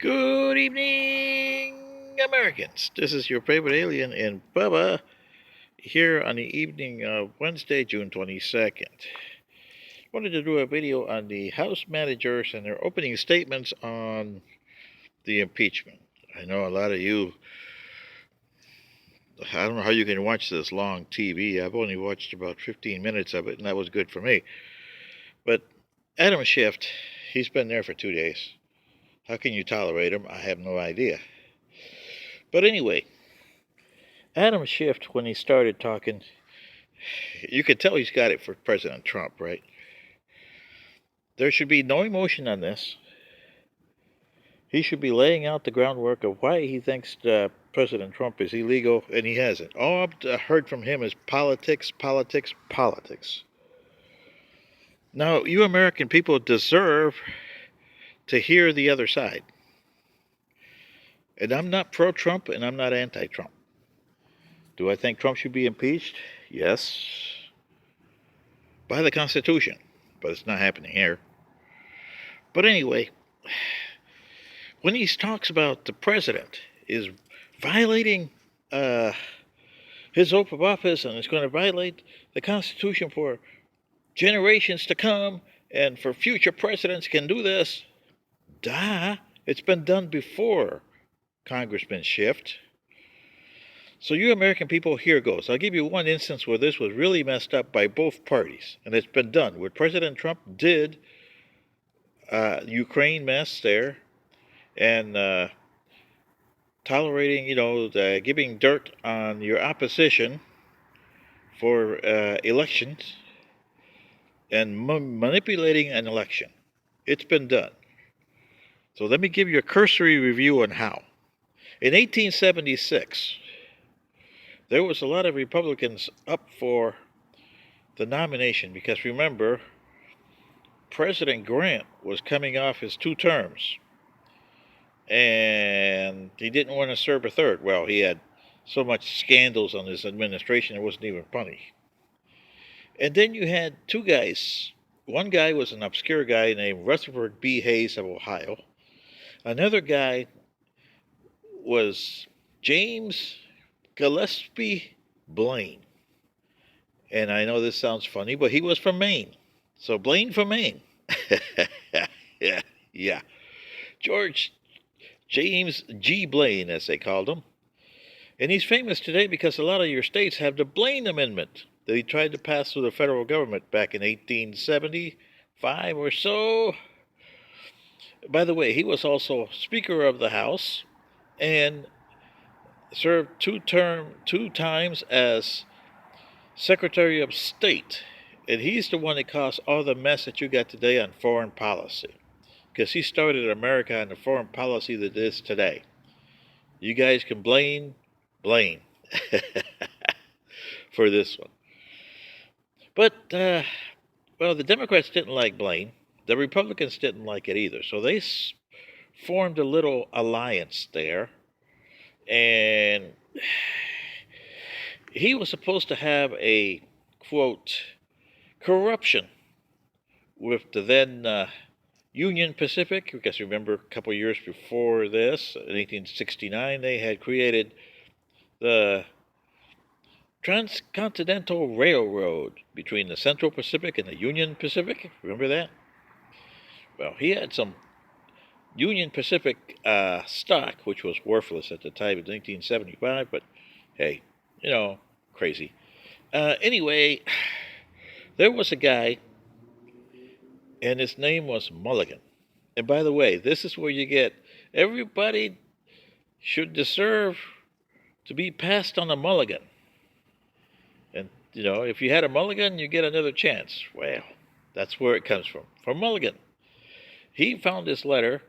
Good evening, Americans. This is your favorite alien and Bubba here on the evening of Wednesday, June 22nd. Wanted to do a video on the House managers and their opening statements on the impeachment. I know a lot of you, I don't know how you can watch this long TV. I've only watched about 15 minutes of it, and that was good for me. But Adam Schiff, he's been there for 2 days. How can you tolerate him? I have no idea. But anyway, Adam Schiff, when he started talking, you could tell he's got it for President Trump, right? There should be no emotion on this. He should be laying out the groundwork of why he thinks President Trump is illegal, and he hasn't. All I've heard from him is politics, politics, politics. Now, you American people deserve to hear the other side. And I'm not pro-Trump, and I'm not anti-Trump. Do I think Trump should be impeached? Yes. By the Constitution. But it's not happening here. But anyway, when he talks about the president is violating his oath of office and is going to violate the Constitution for generations to come and for future presidents can do this, duh, it's been done before, Congressman Schiff. So you American people, here goes. I'll give you one instance where this was really messed up by both parties, and it's been done. What President Trump did, Ukraine mess there, and tolerating, giving dirt on your opposition for elections and manipulating an election. It's been done. So let me give you a cursory review on how. In 1876, there was a lot of Republicans up for the nomination because remember, President Grant was coming off his 2 terms and he didn't want to serve a third. Well, he had so much scandals on his administration, it wasn't even funny. And then you had 2 guys. One guy was an obscure guy named Rutherford B. Hayes of Ohio. Another guy was James Gillespie Blaine. And I know this sounds funny, but he was from Maine. So Blaine from Maine. yeah. George James G. Blaine, as they called him. And he's famous today because a lot of your states have the Blaine Amendment that he tried to pass through the federal government back in 1875 or so. By the way, he was also Speaker of the House and served 2 times as Secretary of State. And he's the one that caused all the mess that you got today on foreign policy. Because he started America on the foreign policy that is today. You guys can blame Blaine for this one. But, the Democrats didn't like Blaine. The Republicans didn't like it either. So they formed a little alliance there. And he was supposed to have a, quote, corruption with the then Union Pacific, because remember a couple years before this, in 1869, they had created the Transcontinental Railroad between the Central Pacific and the Union Pacific. Remember that? Well, he had some Union Pacific stock, which was worthless at the time of 1975, but hey, crazy. Anyway, there was a guy, and his name was Mulligan. And by the way, this is where you get everybody should deserve to be passed on a mulligan. And, if you had a mulligan, you get another chance. Well, that's where it comes from Mulligan. He found this letter,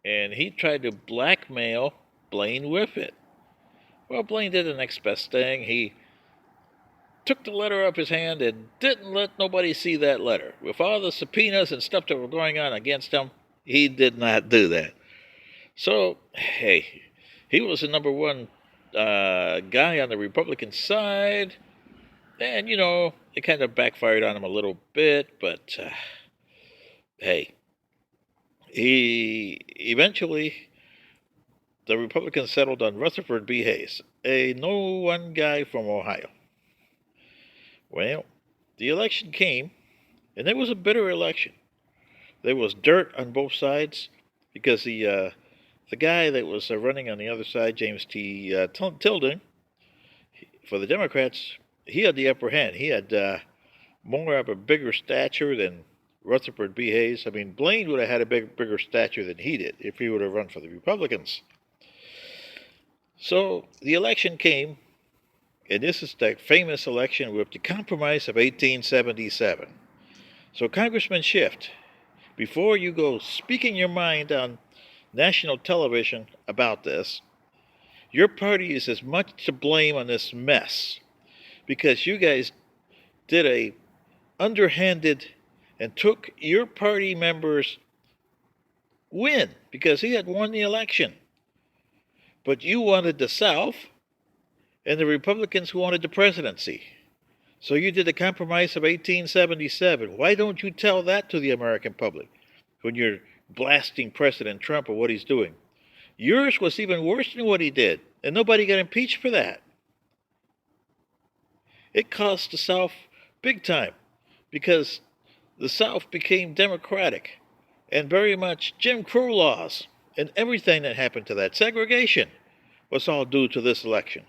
and he tried to blackmail Blaine with it. Well, Blaine did the next best thing. He took the letter off his hand and didn't let nobody see that letter. With all the subpoenas and stuff that were going on against him, he did not do that. So, hey, he was the number one guy on the Republican side. And, it kind of backfired on him a little bit. But, hey, he eventually the Republicans settled on Rutherford B. Hayes, a no-one guy from Ohio. Well, the election came, and it was a bitter election. There was dirt on both sides because the guy that was running on the other side, James T. Tilden, for the Democrats, he had the upper hand. He had more of a bigger stature than Rutherford B. Hayes. I mean, Blaine would have had a bigger stature than he did if he would have run for the Republicans. So the election came, and this is the famous election with the Compromise of 1877. So Congressman Schiff, before you go speaking your mind on national television about this, your party is as much to blame on this mess because you guys did a underhanded and took your party members' win because he had won the election. But you wanted the South and the Republicans who wanted the presidency. So you did the Compromise of 1877. Why don't you tell that to the American public when you're blasting President Trump or what he's doing? Yours was even worse than what he did, and nobody got impeached for that. It cost the South big time because the South became Democratic and very much Jim Crow laws and everything that happened to that. Segregation was all due to this election.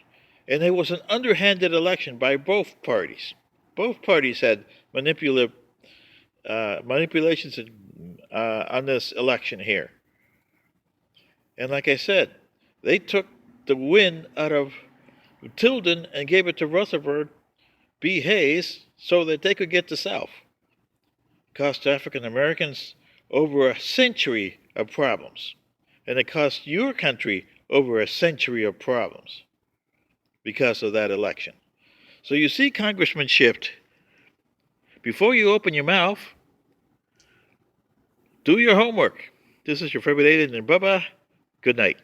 And it was an underhanded election by both parties. Both parties had manipulations on this election here. And like I said, they took the win out of Tilden and gave it to Rutherford B. Hayes so that they could get the South. It cost African Americans over a century of problems. And it cost your country over a century of problems because of that election. So you see, Congressman Schiff, before you open your mouth, do your homework. This is your favorite agent and Bubba. Good night.